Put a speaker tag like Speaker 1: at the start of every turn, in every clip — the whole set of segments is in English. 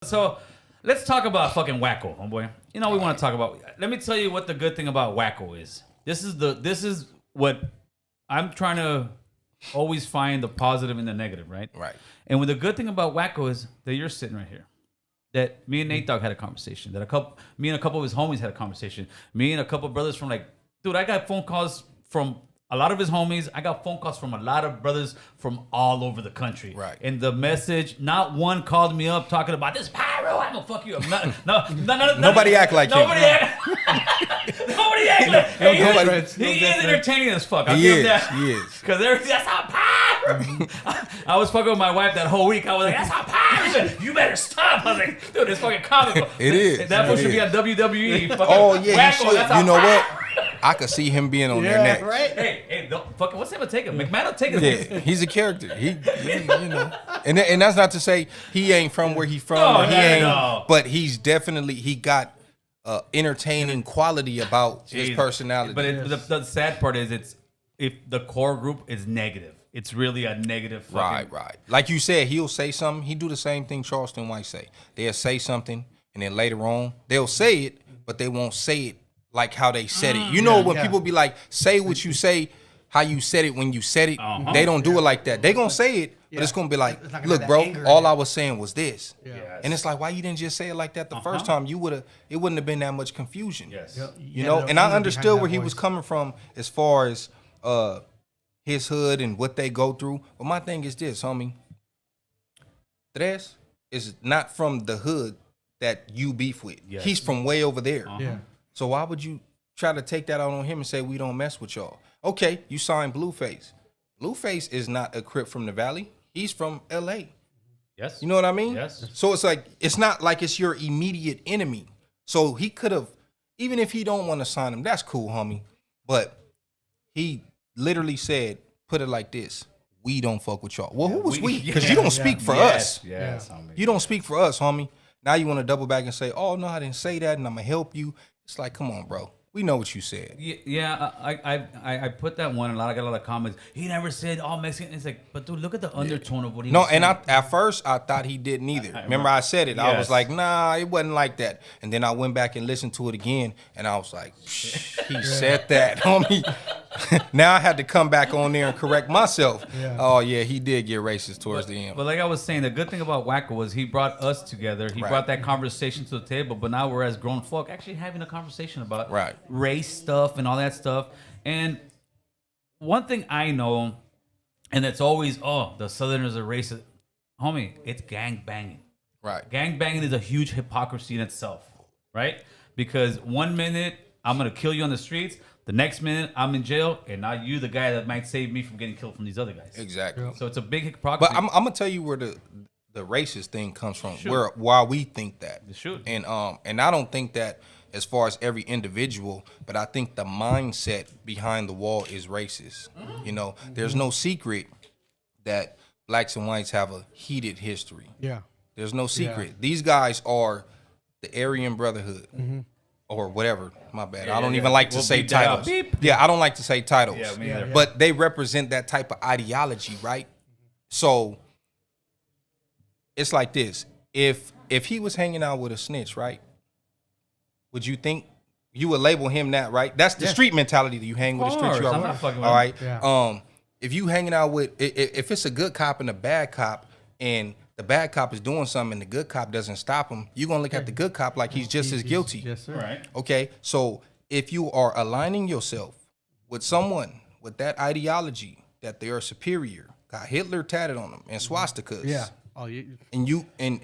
Speaker 1: So let's talk about fucking Wacko, homeboy. You know we want to talk about. Let me tell you what the good thing about Wacko is. This is what I'm trying to always find the positive and the negative, right?
Speaker 2: Right.
Speaker 1: And when the good thing about Wacko is that you're sitting right here. That me and Nate Dogg had a conversation. That me and a couple of his homies had a conversation. Me and a couple of brothers from dude, I got phone calls from a lot of his homies. I got phone calls from a lot of brothers from all over the country.
Speaker 2: Right.
Speaker 1: And the message, not one called me up talking about this pyro. I'm gonna fuck you up.
Speaker 2: Nobody act like him.
Speaker 1: Nobody act like. He is entertaining as fuck. I'll give him that.
Speaker 2: He is.
Speaker 1: Because that's how pyro. I was fucking with my wife that whole week. I was like, that's how pyro. You better stop. I was like, dude, it's fucking comical.
Speaker 2: It is.
Speaker 1: That fool
Speaker 2: It
Speaker 1: should be
Speaker 2: is.
Speaker 1: on WWE. Fucking
Speaker 2: Oh yeah,
Speaker 1: Wacko,
Speaker 2: he should.
Speaker 1: that's how
Speaker 2: You know
Speaker 1: pyro.
Speaker 2: what? I could see him being on there next.
Speaker 3: Right?
Speaker 1: Hey, don't fucking what's him gonna take him? McMahon will take him.
Speaker 2: Yeah, he's a character. He you know, and that's not to say he ain't from where he's from.
Speaker 1: No,
Speaker 2: or he
Speaker 1: no,
Speaker 2: ain't,
Speaker 1: no.
Speaker 2: but he got entertaining quality about his
Speaker 1: Jesus.
Speaker 2: personality.
Speaker 1: But the sad part is, it's if the core group is negative, it's really a negative. Fucking,
Speaker 2: right. Like you said, he'll say something. He do the same thing Charleston White say. They'll say something, and then later on they'll say it, but they won't say it like how they said it. You know when people be like, say what you say, how you said it when you said it. They don't do it like that. They gonna say it, but it's gonna be like,
Speaker 3: It's not gonna
Speaker 2: look,
Speaker 3: have
Speaker 2: bro,
Speaker 3: that anger
Speaker 2: all
Speaker 3: in it.
Speaker 2: I was saying was this.
Speaker 1: Yes.
Speaker 2: And it's like, why you didn't just say it like that the first time? It wouldn't have been that much confusion.
Speaker 1: Yes.
Speaker 2: You know, and I understood where he was coming from as far as his hood and what they go through. But my thing is this, homie. Tres is not from the hood that you beef with.
Speaker 1: Yes.
Speaker 2: He's from way over there.
Speaker 3: Yeah.
Speaker 2: So why would you try to take that out on him and say we don't mess with y'all? Okay, you signed Blueface. Blueface is not a Crip from the Valley. He's from LA.
Speaker 1: Yes.
Speaker 2: You know what I mean?
Speaker 1: Yes.
Speaker 2: So it's like, it's not like it's your immediate enemy. So he could have, even if he don't want to sign him, that's cool, homie. But he literally said, put it like this: we don't fuck with y'all. Well, who was we? Because you don't speak for us.
Speaker 1: Yes, homie.
Speaker 2: You don't speak for us, homie. Now you want to double back and say, oh no, I didn't say that, and I'm gonna help you. It's like, come on, bro. We know what you said.
Speaker 1: Yeah, I put that one, and I got a lot of comments. He never said all Mexican. It's like, but dude, look at the undertone of what he
Speaker 2: No,
Speaker 1: was
Speaker 2: and
Speaker 1: saying.
Speaker 2: at first I thought he didn't either. Remember I said it. I was
Speaker 1: Yes.
Speaker 2: like, nah, it wasn't like that. And then I went back and listened to it again, and I was like, he said that, homie. Now I had to come back on there and correct myself.
Speaker 3: Yeah.
Speaker 2: Oh yeah, he did get racist towards the end.
Speaker 1: But like I was saying, the good thing about Wacko was he brought us together. He
Speaker 2: Right.
Speaker 1: brought that conversation to the table. But now we're as grown folk actually having a conversation about
Speaker 2: Right.
Speaker 1: race stuff and all that stuff. And one thing I know, and it's always, oh, the Southerners are racist. Homie, it's gang banging.
Speaker 2: Right.
Speaker 1: Gang banging is a huge hypocrisy in itself, right? Because one minute I'm gonna kill you on the streets, the next minute I'm in jail, and now you the guy that might save me from getting killed from these other guys.
Speaker 2: Exactly.
Speaker 1: So it's a big hypocrisy.
Speaker 2: But I'm gonna tell you where the racist thing comes from.
Speaker 1: Shoot.
Speaker 2: Why we think that.
Speaker 1: Shoot.
Speaker 2: And I don't think that as far as every individual, but I think the mindset behind the wall is racist. You know, there's no secret that blacks and whites have a heated history.
Speaker 3: Yeah.
Speaker 2: There's no secret. These guys are the Aryan Brotherhood. Or whatever. My bad. I don't even like to
Speaker 1: We'll
Speaker 2: say
Speaker 1: beep that out.
Speaker 2: titles.
Speaker 1: Beep.
Speaker 2: Yeah, I don't like to say titles.
Speaker 1: Yeah, me either.
Speaker 2: But they represent that type of ideology, right? So it's like this. If he was hanging out with a snitch, right? Would you think you would label him that, right? That's the street mentality that you hang with a street.
Speaker 1: course.
Speaker 2: You
Speaker 1: I'm
Speaker 2: are,
Speaker 1: not fucking with
Speaker 2: all
Speaker 1: him.
Speaker 2: right.
Speaker 3: Yeah.
Speaker 2: If you hanging out with, if it's a good cop and a bad cop, and the bad cop is doing something and the good cop doesn't stop him, you're gonna look at the good cop like he's just as guilty.
Speaker 3: Yes, sir.
Speaker 1: Right.
Speaker 2: Okay, so if you are aligning yourself with someone with that ideology that they are superior, got Hitler tatted on them and swastikas,
Speaker 3: Yeah. Oh, you.
Speaker 2: and you and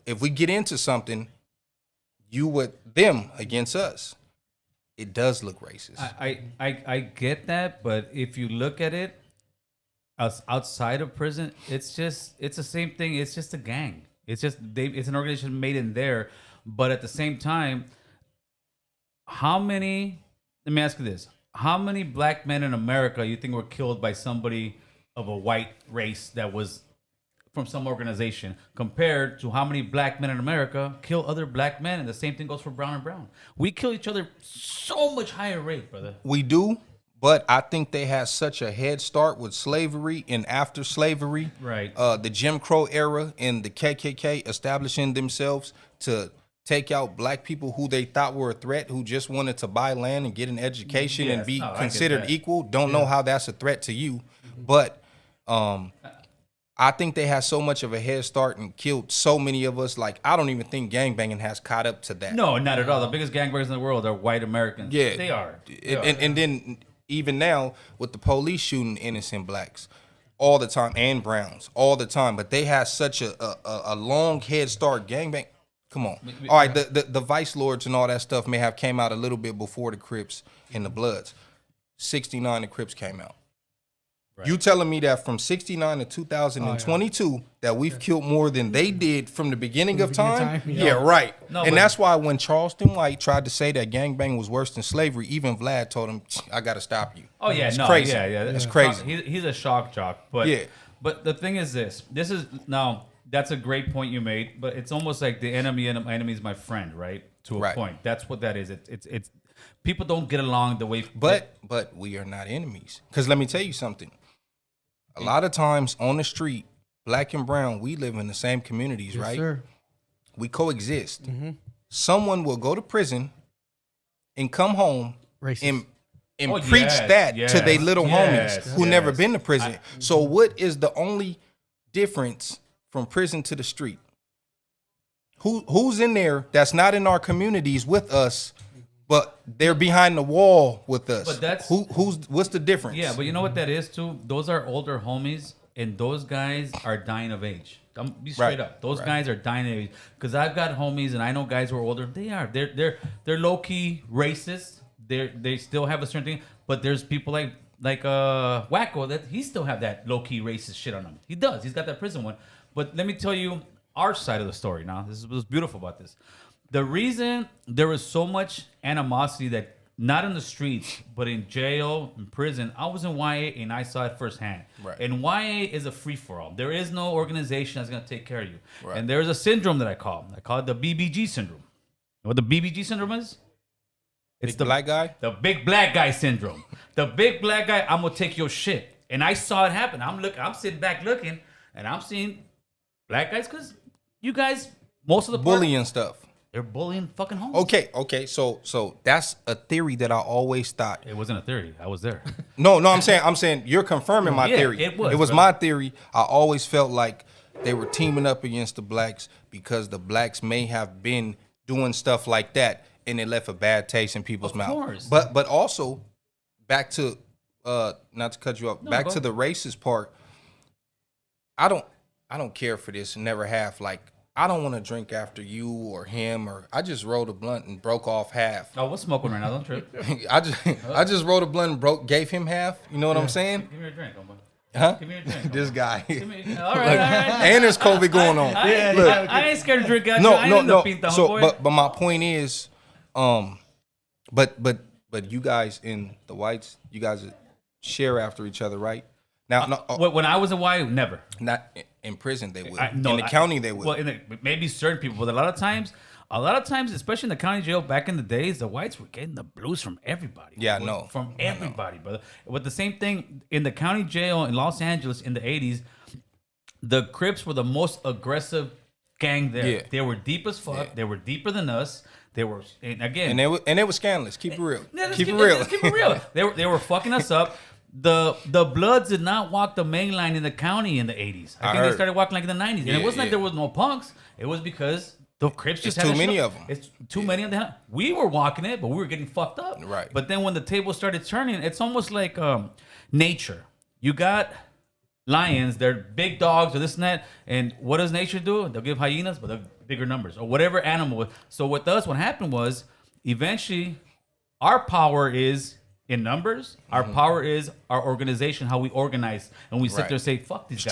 Speaker 2: if we get into something, you with them against us, it does look racist.
Speaker 1: I get that, but if you look at it outside of prison, it's the same thing. It's just a gang. It's an organization made in there, but at the same time, let me ask you this: how many black men in America you think were killed by somebody of a white race that was from some organization, compared to how many black men in America kill other black men? And the same thing goes for brown and brown. We kill each other so much higher rate, brother.
Speaker 2: We do, But I think they had such a head start with slavery and after slavery,
Speaker 1: Right.
Speaker 2: The Jim Crow era and the KKK establishing themselves to take out black people who they thought were a threat, who just wanted to buy land and get an education and
Speaker 1: Yes.
Speaker 2: be
Speaker 1: No, I get
Speaker 2: considered
Speaker 1: that.
Speaker 2: equal. Don't know how that's a threat to you, but I think they had so much of a head start and killed so many of us. Like, I don't even think gangbanging has caught up to that.
Speaker 1: No, not at all. The biggest gangbangers in the world are white Americans.
Speaker 2: Yeah,
Speaker 1: They are.
Speaker 2: And then even now with the police shooting innocent blacks all the time and browns all the time, but they had such a long head start. Gangbang, come on. All right, the Vice Lords and all that stuff may have came out a little bit before the Crips and the Bloods. 69, the Crips came out. Right. You telling me that from 69 to 2022 that we've killed more than they did from the beginning of time? Yeah, right.
Speaker 1: No,
Speaker 2: and
Speaker 1: but-
Speaker 2: that's why when Charleston White tried to say that gangbang was worse than slavery, even Vlad told him, I got to stop you.
Speaker 1: Oh yeah,
Speaker 2: it's
Speaker 1: no,
Speaker 2: crazy.
Speaker 1: yeah.
Speaker 2: It's crazy.
Speaker 1: He's a shock jock, but
Speaker 2: Yeah.
Speaker 1: But the thing is this: this is now that's a great point you made, but it's almost like the enemy is my friend, right? To a
Speaker 2: Right.
Speaker 1: point. That's what that is. It's people don't get along the way.
Speaker 2: But we are not enemies. Because let me tell you something. A lot of times on the street, black and brown, we live in the same communities, right?
Speaker 3: Sir.
Speaker 2: We coexist. Someone will go to prison and come home
Speaker 3: Racist.
Speaker 2: and
Speaker 1: Oh,
Speaker 2: preach
Speaker 1: yes,
Speaker 2: that to their
Speaker 1: yes,
Speaker 2: little
Speaker 1: yes,
Speaker 2: homies who
Speaker 1: yes.
Speaker 2: never been to prison. So what is the only difference from prison to the street? Who's in there that's not in our communities with us, but they're behind the wall with us?
Speaker 1: But that's-
Speaker 2: what's the difference?
Speaker 1: Yeah, but you know what that is too? Those are older homies, and those guys are dying of age. I'm be straight
Speaker 2: Right,
Speaker 1: up. Those
Speaker 2: right.
Speaker 1: guys are dying of age because I've got homies, and I know guys who are older. They're low key racist. They still have a certain thing, but there's people like Wacko that he still have that low key racist shit on him. He does. He's got that prison one. But let me tell you our side of the story. Now, this is what's beautiful about this. The reason there was so much animosity that not in the streets, but in jail, in prison. I was in YA and I saw it firsthand.
Speaker 2: Right.
Speaker 1: And YA is a free for all. There is no organization that's gonna take care of you.
Speaker 2: Right.
Speaker 1: And there's a syndrome that I call it the BBG syndrome. You know what the BBG syndrome is? It's
Speaker 2: Big black guy?
Speaker 1: The big black guy syndrome. The big black guy, I'm gonna take your shit. And I saw it happen. I'm sitting back looking, and I'm seeing black guys because you guys, most of the part,
Speaker 2: Bullying stuff.
Speaker 1: they're bullying fucking homies.
Speaker 2: Okay. So that's a theory that I always thought.
Speaker 1: It wasn't a theory. I was there.
Speaker 2: No, I'm saying you're confirming my
Speaker 1: Yeah,
Speaker 2: theory.
Speaker 1: it was, bro.
Speaker 2: my theory. I always felt like they were teaming up against the blacks because the blacks may have been doing stuff like that, and it left a bad taste in people's
Speaker 1: Of
Speaker 2: mouth.
Speaker 1: course.
Speaker 2: But also, back to not to cut you off.
Speaker 1: No,
Speaker 2: back
Speaker 1: go.
Speaker 2: to the racist part. I don't care for this. Never have. Like, I don't want to drink after you or him, or I just rolled a blunt and broke off half.
Speaker 1: Oh, we're smoking right now. Don't trip.
Speaker 2: I just rolled a blunt and gave him half. You know what I'm saying?
Speaker 1: Give me a drink, homeboy.
Speaker 2: Huh?
Speaker 1: Give me a drink.
Speaker 2: This
Speaker 1: homeboy.
Speaker 2: guy.
Speaker 1: Give me, all right.
Speaker 2: And there's COVID going on.
Speaker 1: I ain't scared to drink out. I ain't
Speaker 2: No.
Speaker 1: Pinta,
Speaker 2: So,
Speaker 1: homeboy.
Speaker 2: but my point is, but you guys in the whites, you guys share after each other, right? Now,
Speaker 1: When I was in YA, never.
Speaker 2: not in prison they would.
Speaker 1: No,
Speaker 2: in the county they would.
Speaker 1: Well, maybe certain people, but a lot of times, especially in the county jail back in the days, the whites were getting the blues from everybody.
Speaker 2: Yeah, I know.
Speaker 1: From everybody, brother. But the same thing in the county jail in Los Angeles in the 80s, the Crips were the most aggressive gang there.
Speaker 2: Yeah.
Speaker 1: They were deep as fuck.
Speaker 2: Yeah.
Speaker 1: They were deeper than us. They were, and again,
Speaker 2: and it was scandalous. Keep it real.
Speaker 1: yeah, let's
Speaker 2: keep it
Speaker 1: let's
Speaker 2: real.
Speaker 1: keep it real. They were fucking us up. The Bloods did not walk the main line in the county in the 80s. I think they
Speaker 2: heard.
Speaker 1: started walking like in the 90s. And it
Speaker 2: Yeah,
Speaker 1: wasn't like
Speaker 2: yeah.
Speaker 1: there was no punks. It was because the Crips just
Speaker 2: It's
Speaker 1: had
Speaker 2: too
Speaker 1: a
Speaker 2: many
Speaker 1: show.
Speaker 2: of 'em.
Speaker 1: It's too many of them. We were walking it, but we were getting fucked up.
Speaker 2: Right.
Speaker 1: But then when the table started turning, it's almost like nature. You got lions, they're big dogs or this and that. And what does nature do? They'll give hyenas, but they're bigger numbers or whatever animal. So with us, what happened was eventually our power is in numbers. Our power is our organization, how we organize. And we sit
Speaker 2: Right.
Speaker 1: there and say, fuck these guys.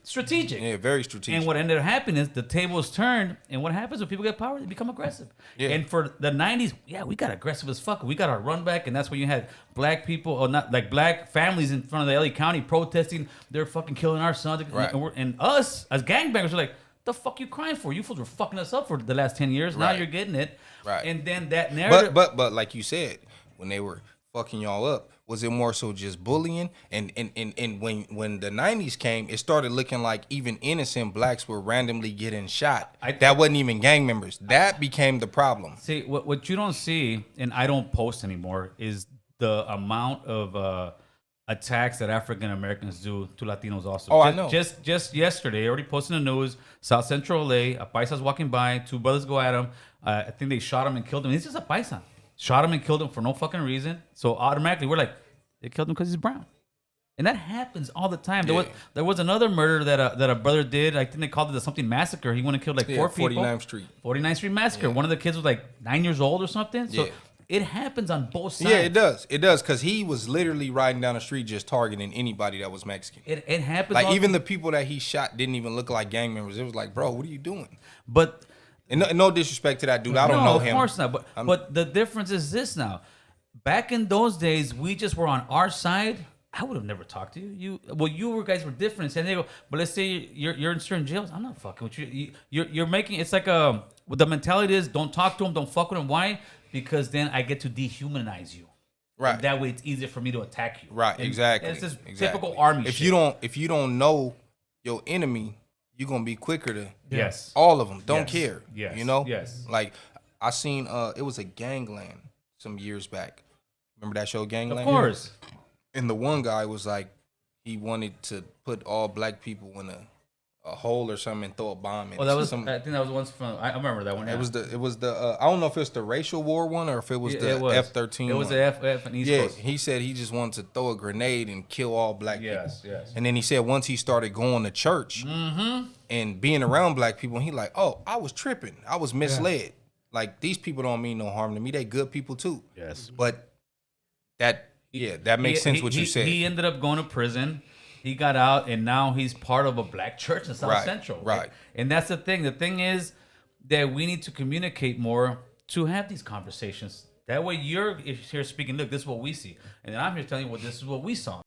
Speaker 1: Strategic.
Speaker 2: Yeah, very strategic.
Speaker 1: And what ended up happening is the tables turned. And what happens when people get power? They become aggressive.
Speaker 2: Yeah.
Speaker 1: And for the 90s, yeah, we got aggressive as fuck. We got our run back. And that's when you had black people, or not like black families in front of the LA County protesting. They're fucking killing our sons.
Speaker 2: Right.
Speaker 1: And us, as gangbangers, are like, the fuck you crying for? You fools were fucking us up for the last 10 years. Now
Speaker 2: Right.
Speaker 1: you're getting it.
Speaker 2: Right.
Speaker 1: And then that narrative.
Speaker 2: But like you said, when they were fucking y'all up, Was it more so just bullying? And when the 90s came, it started looking like even innocent blacks were randomly getting shot. That wasn't even gang members. That became the problem.
Speaker 1: See, what you don't see, and I don't post anymore, is the amount of attacks that African Americans do to Latinos also.
Speaker 2: Oh, I know.
Speaker 1: Just yesterday, I already posted in the news, South Central LA, a paisa's walking by, two brothers go at him. I think they shot him and killed him. He's just a paisa. Shot him and killed him for no fucking reason. So automatically we're like, they killed him because he's brown. And that happens all the time. There was another murder that a brother did. I think they called it the something massacre. He went and killed like 4 people.
Speaker 2: 49th Street.
Speaker 1: 49th Street massacre.
Speaker 2: Yeah.
Speaker 1: One of the kids was like 9 years old or something. So
Speaker 2: Yeah.
Speaker 1: it happens on both sides.
Speaker 2: Yeah, it does. It does, because he was literally riding down the street just targeting anybody that was Mexican.
Speaker 1: It happens.
Speaker 2: Like, even the people that he shot didn't even look like gang members. It was like, bro, what are you doing?
Speaker 1: But
Speaker 2: And no disrespect to that dude. I don't know him.
Speaker 1: of course not. But the difference is this now. Back in those days, we just were on our side. I would have never talked to you. You guys were different in San Diego. But let's say you're in certain jails. I'm not fucking with you. You're making, it's like the mentality is don't talk to him, don't fuck with him. Why? Because then I get to dehumanize you.
Speaker 2: Right.
Speaker 1: And that way it's easier for me to attack you.
Speaker 2: Right,
Speaker 1: And
Speaker 2: exactly.
Speaker 1: it's just
Speaker 2: exactly.
Speaker 1: typical army
Speaker 2: If
Speaker 1: shit.
Speaker 2: you don't know your enemy, you're gonna be quicker to
Speaker 1: Yes.
Speaker 2: all of them. Don't
Speaker 1: Yes.
Speaker 2: care.
Speaker 1: Yes.
Speaker 2: You know?
Speaker 1: Yes.
Speaker 2: Like, I seen it was a Gangland some years back. Remember that show Gangland?
Speaker 1: Of course.
Speaker 2: And the one guy was like, he wanted to put all black people in a hole or something and throw a bomb in.
Speaker 1: Well, that was.
Speaker 2: some,
Speaker 1: I think that was once from. I remember that one.
Speaker 2: it was the I don't know if it's the racial war one or if it was the F-13.
Speaker 1: It was
Speaker 2: one.
Speaker 1: the F and East
Speaker 2: Yeah,
Speaker 1: Coast.
Speaker 2: he said he just wanted to throw a grenade and kill all black
Speaker 1: Yes,
Speaker 2: people.
Speaker 1: yes.
Speaker 2: And then he said once he started going to church and being around black people, he like, oh, I was tripping. I was misled. Like, these people don't mean no harm to me. They good people too.
Speaker 1: Yes.
Speaker 2: But that makes sense what you said.
Speaker 1: He ended up going to prison. He got out, and now he's part of a black church in South
Speaker 2: Right,
Speaker 1: Central.
Speaker 2: right.
Speaker 1: And that's the thing. The thing is that we need to communicate more to have these conversations. That way, you're here speaking. Look, this is what we see, and then I'm here telling you, well, this is what we saw.